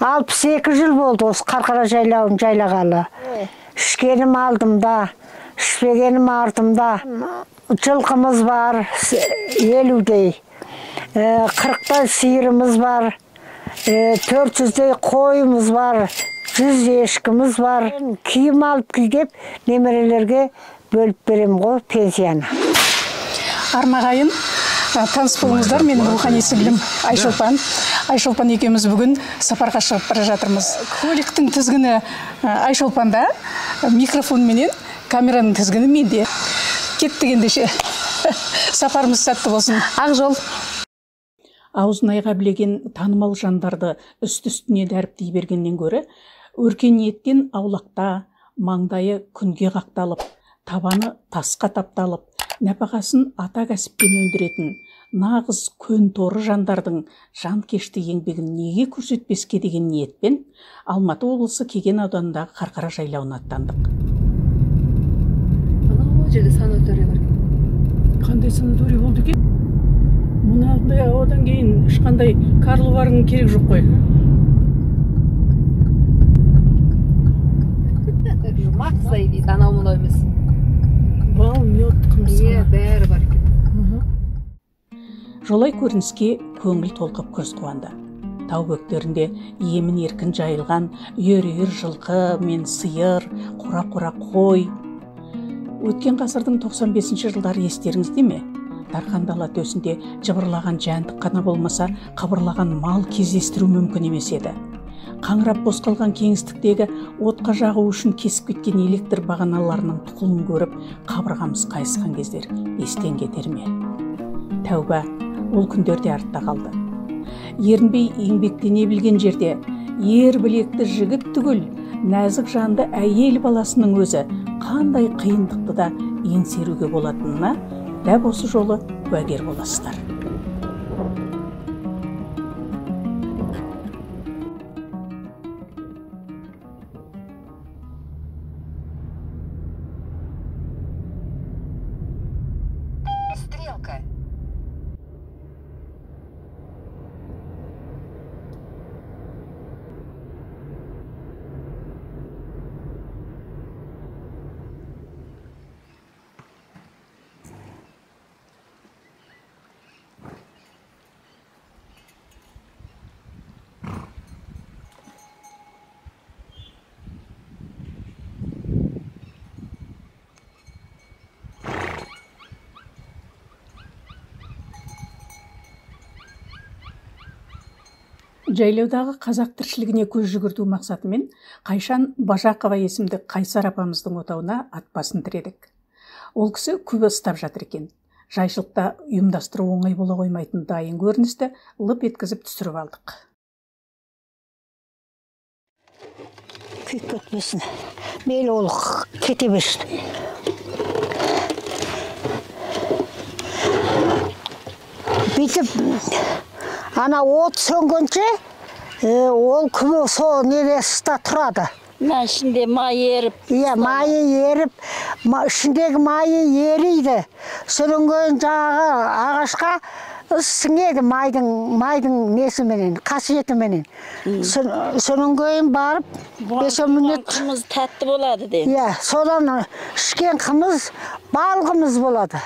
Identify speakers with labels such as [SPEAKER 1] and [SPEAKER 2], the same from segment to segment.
[SPEAKER 1] 62 жыл болды осы Қарқара жайлауын жайлағалы. Ішкенім алдымда, ішпегенім артымда. Жылқымыз бар, 50-дей. 40-тай сиырымыз бар. 400-дей қойымыз бар. 100 ешкіміз бар. Киім алып кидеп, немерелерге бөліп берем ғой пенсияны.
[SPEAKER 2] Армағайын, таныс болыңыздар, менің рухани сіңлім Айшолпан. Айшолпан екеуміз бүгін сапарға шығып бара жатырмыз. Көліктің тізгіні Айшолпанда, микрофон менен, камераның тізгіні менде. Кеттік ендеше. Сапарымыз сәтті болсын. Ақ жол. Аузын айға білеген танымал жандарды үсті-үстіне дәріптей бергеннен гөрі, өркениеттен аулақта, маңдайы күнге қақталып, табаны тасқа тапталып, нәпақасын ата кәсіппен өндіретін нағыз көн торы жандардың жанкешті еңбегін неге көрсетпеске деген ниетпен Алматы облысы Кеген ауданындағы Қарқара жайлауына аттандық.
[SPEAKER 3] Анау жерде санаторий бар екен.
[SPEAKER 2] Қандай санаторий болды екен? Мынандай одан кейін ешқандай Карлы бардың керек жоқ қой.
[SPEAKER 3] Мақсай дейді, анау мынау емес.
[SPEAKER 2] Бал, мед, қымсына.
[SPEAKER 3] Бәрі бар екен.
[SPEAKER 2] Жолай көрініске көңіл толқып көз қуанды. Тау бөктерінде емін еркін жайылған үйір жылқы мен сиыр, қора-қора қой. Өткен ғасырдың 95-ші жылдары естеріңізде ме? Дархан дала төсінде жыбырлаған жәндік қана болмаса, қабырлаған мал кездестіру мүмкін емес еді. Қаңырап бос қалған кеңістіктегі отқа жағу үшін кесіп кеткен электр бағаналарының тұқылын көріп, қабырғамыз қайысқан кездер естен кетер ме? Тәуба, ол күндерде артта қалды. Ерінбей еңбектене білген жерде, ер білекті жігіт түгіл, нәзік жанды әйел баласының өзі қандай қиындықты да еңсеруге болатынына дәп осы жолы куәгер боласыздар.
[SPEAKER 4] Стрелка.
[SPEAKER 2] Жайлаудағы қазақ тіршілігіне көз жүгірту мақсатымен Қайшан Бажақова есімді Қайсар апамыздың отауына ат басын тіредік. Ол кісі көп ұстап жатыр екен. Жайшылықта ұйымдастыру оңай бола қоймайтын дайын көріністі лып еткізіп түсіріп алдық.
[SPEAKER 1] Күйіп кетпесін. Мейлі ол кете берсін. Бүйтіп, ана от сөнгенше, ол күні сол нересіста тұрады.
[SPEAKER 5] Ішінде май еріп.
[SPEAKER 1] Иә, майы еріп, ішіндегі майы ериді. Сүрінген жағы ағашқа сіңеді майдың несіменен, қасиетіменен. Сүрінген барып, 5 минут.
[SPEAKER 5] Қымыз тәтті болады де.
[SPEAKER 1] Иә, содан ішкен қымыз, балғымыз болады.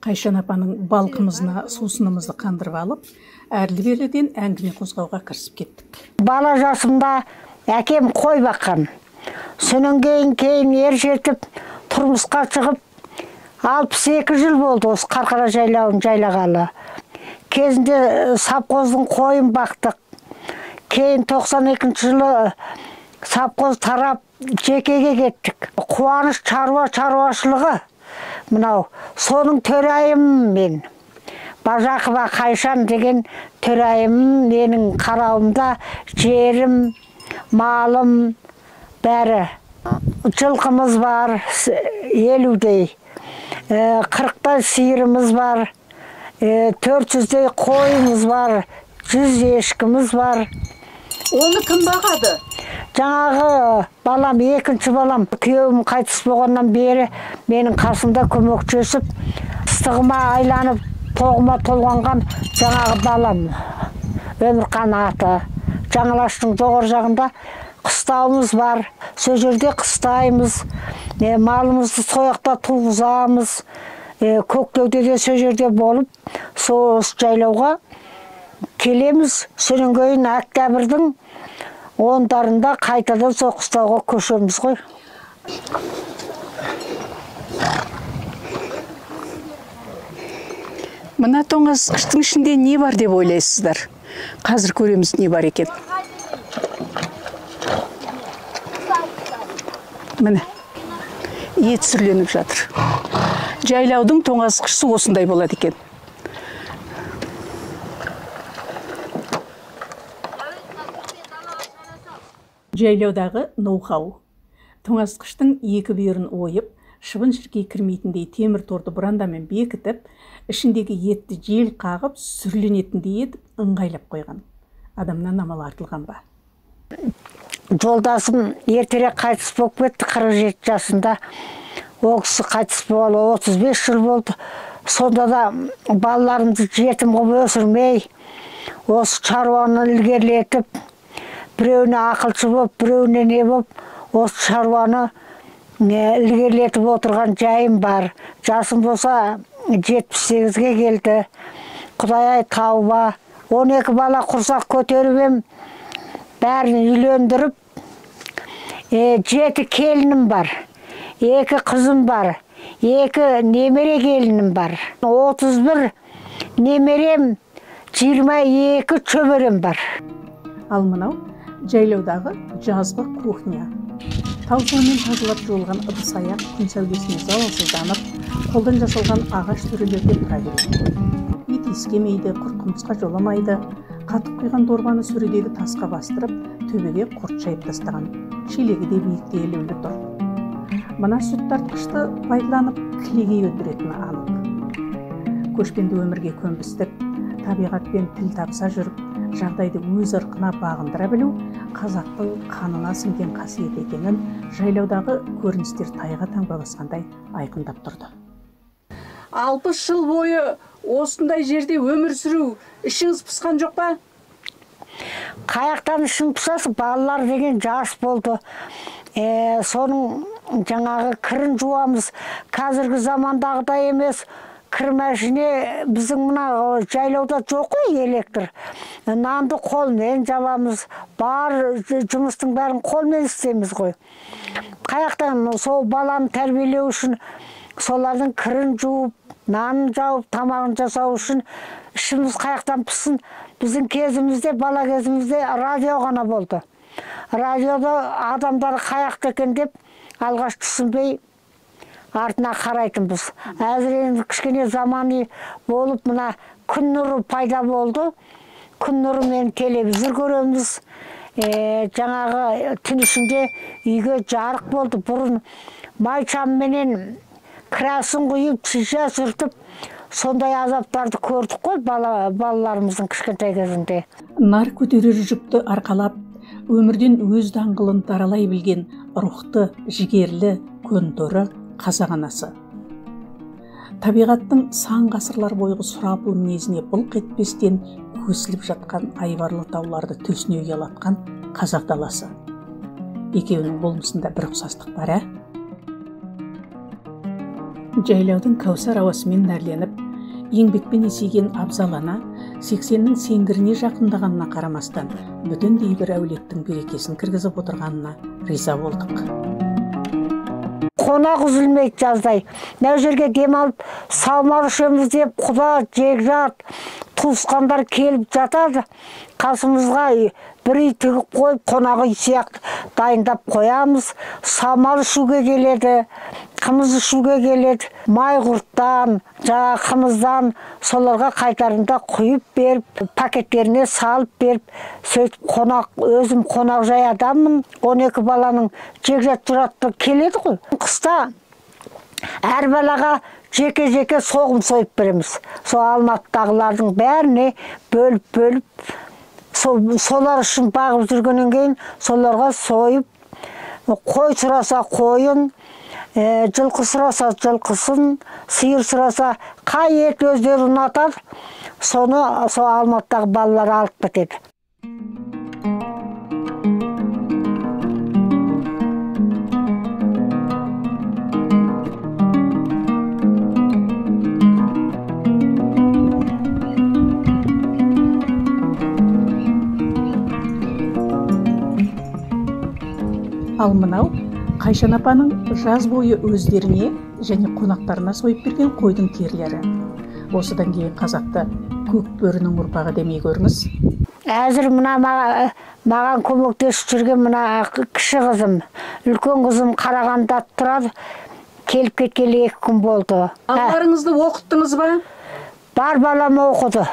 [SPEAKER 2] Қайшан апаның балқымызына сусынымызды қандырып алып, әрлі-берліден әңгіме қозғауға кірісіп кеттік.
[SPEAKER 1] Бала жасымда әкем қой баққан. Сонан кейін ер жетіп, тұрмысқа шығып, 62 жыл болды осы Қарқара жайлауын жайлағалы. Кезінде сапқоздың қойын бақтық. Кейін 92 жылы сапқоз тарап жекеге кеттік. Қуаныш шаруашылығы. Мынау, соның төрайым мен. Бажақова Қайшан деген төрайым менің қарауымда жерім, малым бәрі Жылқымыз бар, 50-дей. 40-тай сиырымыз бар. 400-дей қойымыз бар. 100 ешкіміз бар.
[SPEAKER 2] Оны кім бағады?
[SPEAKER 1] Жаңағы балам, екінші балам, күйеуім қайтыс болғаннан бері менің қасымда көмекшесіп, ыстығыма айланып, тоғыма толғанған жаңағы балам. Өмірқан аты. Жаңалаштың жоғар жағында қыстауымыз бар. Сол жерде қыстаймыз. Малымызды сояқта туғызамыз. Көктеуде сол жерде болып, сол жайлауға келеміз. Содан кейін октябрьдің 10-дарында қайтадан сол қыстауға көшеміз ғой.
[SPEAKER 2] Мына тоңазытқыштың ішінде не бар деп ойлайсыздар? Қазір көреміз не бар екен. Міне, ет сүрленіп жатыр. Жайлаудың тоңазытқышысы осындай болады екен. Жайлаудағы ноу-хау. Тоңазытқыштың екі бүйірін ойып, шыбын-шіркей кірмейтіндей темір торды бұрандамен бекітіп, ішіндегі етті жел қағып, сүрленетіндей етіп ыңғайлап қойған. Адамнан амал артылған ба?
[SPEAKER 1] Жолдасым ертерек қайтыс болып кетті, 47 жасында. Ол кісі қайтыс болғалы 35 жыл болды. Сонда да балаларымды жетім қылып өсірмей, осы шаруаны ілгерілетіп, біреуіне ақылшы болып, біреуіне не болып, осы шаруаны ілгерілетіп отырған жайым бар. Жасым болса 78-ге келді. Құдай-ай тауба. 12 бала құрсақ көтеріп ем, бәрін үйлендіріп, 7 келінім бар, 2 қызым бар, 2 немере келінім бар. 31 немерем, 22 шөберем бар.
[SPEAKER 2] Ал мынау жайлаудағы жазғы кухня. Тау суымен тазалап жуылған ыдыс-аяқ күн сәулесіне залалсызданып, қолдан жасалған ағаш сөрелерде тұра береді. Ит иіскемейді, құрт-құмырсқа жоламайды. Қатып құйған дорбаны сөредегі тасқа бастырып, төбеге құрт шайып тастаған. Шелегі де биікте елеулі тұр. Мына сүт тартқышты пайдаланып, кілегей өндіретіні анық. Көшпенді өмірге көнбістік, табиғатпен тіл табыса жүріп, жағдайды өз ырқына бағындыра білу қазақтың қанына сіңген қасиет екенін жайлаудағы көріністер тайға таңба басқандай айқындап тұрды. 60 жыл бойы осындай жерде өмір сүру ішіңіз пысқан жоқ па?
[SPEAKER 1] Қаяқтан ішім пысасы, балалар деген жас болды. Соның жаңағы кірін жуамыз. Қазіргі замандағыдай емес. Кір мәшіне біздің мына жайлауда жоқ қой электр. Нанды қолмен жабамыз. Бар жұмыстың бәрін қолмен істейміз ғой. Қаяқтан сол баланы тәрбиелеу үшін солардың кірін жуып, нанын жауып, тамағын жасау үшін ішіміз қаяқтан пысын. Біздің кезімізде, бала кезімізде радио ғана болды. Радиода адамдар қаяқты екен деп алғаш түсінбей артына қарайтынбыз. Әзір енді кішкене заманы болып, мына күн нұры пайда болды. Күн нұрымен телевизор көреміз. Жаңағы түн ішінде үйге жарық болды. Бұрын майшамменен красын құйып, шиша сүртіп, сондай азаптарды көрдік қой балаларымыздың кішкентай кезінде.
[SPEAKER 2] Нар көтерер жүкті арқалап, өмірден өз даңғылын даралай білген рухты, жігерлі, көнтөрі қазақ анасы. Табиғаттың сан ғасырлар бойғы сұрапыл мінезіне былқ етпестен көсіліп жатқан айбарлы тауларды төсіне ұялатқан қазақ даласы. Екеуінің болмысында бір ұқсастық бар, Жайлаудың кәусар ауасымен нәрленіп, еңбекпен есейген абзал ана 80-нің сеңгіріне жақындағанына қарамастан, бүтіндей бір әулеттің берекесін кіргізіп отырғанына риза болдық.
[SPEAKER 1] Қонақ үзілмейді жаздай. Нәу жерге демалып, салмақ ішеміз деп, құда, жекжат, туысқандар келіп жатады. Қасымызға бір үй тігіп қойып, қонақ үй сияқты дайындап қоямыз. Самал ішуге келеді. қымыз ішуге келеді, май құрттан, жаңа қымыздан соларға қайтарында құйып беріп, пакеттеріне салып беріп, сөйтіп өзім қонақ жай адаммын. 12 баланың жекжат тұратты келеді ғой. Қыста әр балаға жеке-жеке соғым сойып береміз. Сол Алматыдағылардың бәріне бөліп, солар үшін бағып жүргеннен кейін соларға сойып, қой сұраса қойын, жылқы сұраса жылқысын, сиыр сұраса қай ет өздері ұнатады, соны сол Алматыдағы балалар алып кетеді.
[SPEAKER 2] Ал мынау Қайшан апаның жаз бойы өздеріне және қонақтарына сойып берген қойдың терілері. Осыдан кейін қазақта көк бөрінің ұрпағы демей көріңіз.
[SPEAKER 1] Әзір маған көмектесіп жүрген мына кіші қызым, үлкен қызым Қарағандыда тұрады, келіп кеткелі 2 күн болды.
[SPEAKER 2] Балаларыңызды оқыттыңыз ба?
[SPEAKER 1] Бар балам оқыды.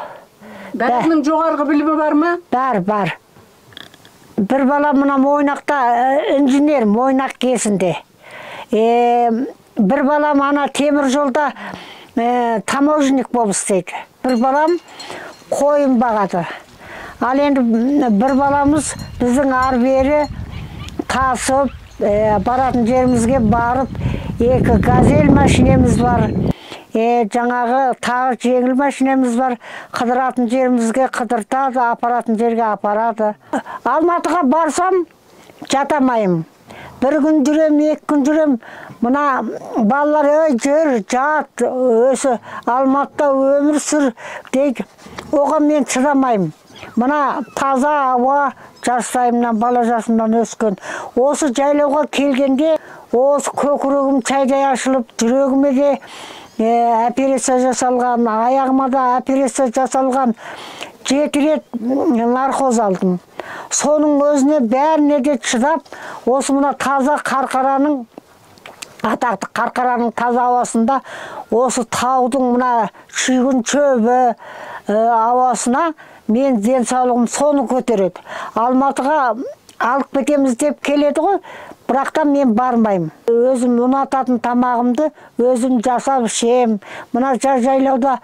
[SPEAKER 2] Бәрінің жоғарғы білімі бар ма?
[SPEAKER 1] Бар. Bir bala mına Moynak'ta injiner, Moynak kesinde. Bir balam ana temir jolda taможник болып істейді. Bir balam koyun бағады. Ал енді bir balamız біздің ар-бері тасып, баратын жерімізге барып, 2 газель машинеміз бар. Жаңағы тағы жеңіл машинеміз бар, қыдыратын жерімізге қыдыртады, апаратын жерге апарады. Алматыға барсам жатамайым. 1 күн жүрем, 2 күн жүрем. Мына балалар жүр, жат, өсі Алматыда өмір сүр дейді. Оған мен шыдамайым. Мына таза ауа жастайымнан, бала жасымнан өскен. Осы жайлауға келгенде, осы көкірегім чайдай ашылып, жүрегіме де операция жасалған, аяғыма да операция жасалған, 7 рет наркоз алдым. Соның өзіне бәріне де шыдап, осы мына таза Қарқараның, атақты Қарқараның таза ауасында, осы таудың мына шүйгін шөбі ауасына мен денсаулығым соны көтереді. Алматыға алып кетеміз деп келеді ғой, бірақтан мен бармайым. Өзім ұнататын тамағымды өзім жасап ішем. Мына жайлауда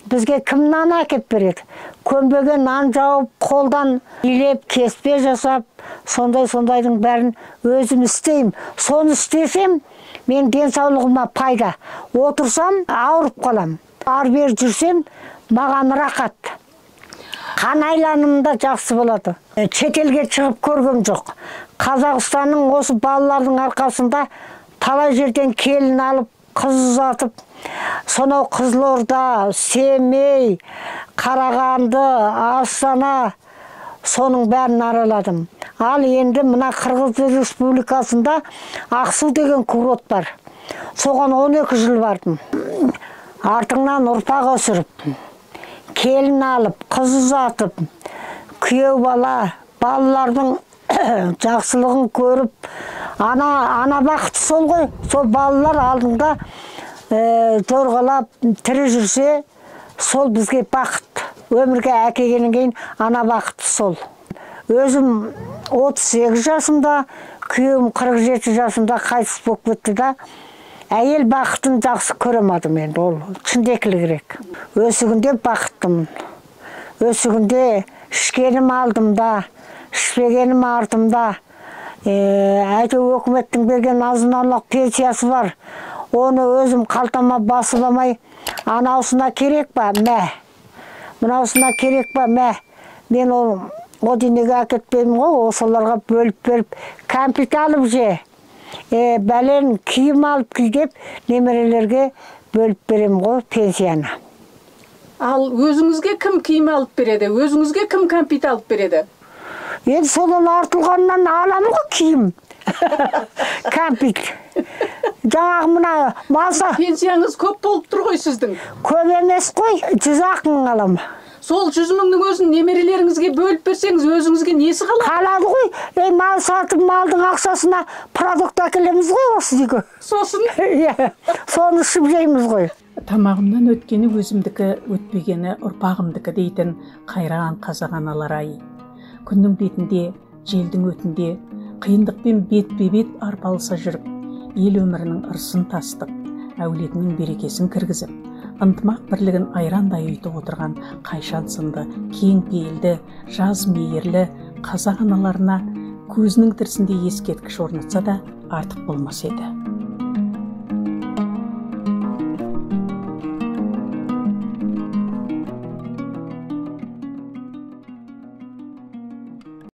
[SPEAKER 1] бізге кім нан әкеп береді? Көмбеге нан жауып, қолдан илеп, кеспе жасап, сондайдың бәрін өзім істеймін. Соны істесем, мен денсаулығыма пайда. Отырсам, ауырып қалам. Ар-бер жүрсем, маған рақат. Қан айланымда жақсы болады. Шетелге шығып көргем жоқ. Қазақстанның осы балалардың арқасында талай жерден келін алып, қыз ұзатып, сонау Қызылорда, Семей, Қарағанды, Астана, соның бәрін араладым. Ал енді мына Қырғыз Республикасында Ақсу деген курорт бар. Соған 12 жыл бардым. Артыңнан ұрпақ өсіріп, келін алып, қыз ұзатып, күйеу бала, балалардың жақсылығын көріп, ана бақыты сол ғой. Сол балалар алдыңда жорғалап, тірі жүрсе, сол бізге бақыт. Өмірге әкелгеннен кейін ана бақыты сол. Өзім 38 жасымда, күйеуім 47 жасымда қайтыс болып кетті да, әйел бақытын жақсы көремадым енді, ол шындекілі керек. Өсігінде бақыттымын. Өсігінде ішкенім алдымда, ішпегенім артымда. Әйтеу өкіметтің берген азын-аулақ пенсиясы бар. Оны өзім қалтама басып алмай, анаусына керек па? Мә. Мынаусына керек па? Мә. Мен о денеге әкетпеймін ғой, осыларға бөліп беріп, кәмпит алып же. Бәлен киім алып деп немерелерге бөліп берем ғой пенсияны.
[SPEAKER 2] Ал өзіңізге кім киім алып береді? Өзіңізге кім кәмпит алып береді?
[SPEAKER 1] Енді содан артылғаннан аламын ғой киім. Кәмпит. Жаңағы мына маса.
[SPEAKER 2] Пенсияңыз көп болып тұр ғой сіздің?
[SPEAKER 1] Көп емес қой, 100 ақ мың аламын.
[SPEAKER 2] сол 100 мыңның өзін немерелеріңізге бөліп берсеңіз, өзіңізге несі қалады?
[SPEAKER 1] Қалады ғой. Мал сатып, малдың ақшасына продукт әкелеміз ғой осы үйге.
[SPEAKER 2] Сосын
[SPEAKER 1] Иә, соны ішіп жейміз ғой.
[SPEAKER 2] тамағымнан өткені өзімдікі, өтпегені ұрпағымдікі дейтін қайран қазақ аналар-ай. Күннің бетінде, желдің өтінде, қиындықпен бетпе-бет арпалыса жүріп, ел өмірінің ырысын тастып, әулетінің берекесін кіргізіп, ынтымақ бірлігін айрандай ұйытып отырған Қайшан сынды кең пейілді, жаз мейірлі қазақ аналарына көзінің тірісінде ескерткіш орнатса да артық болмас еді.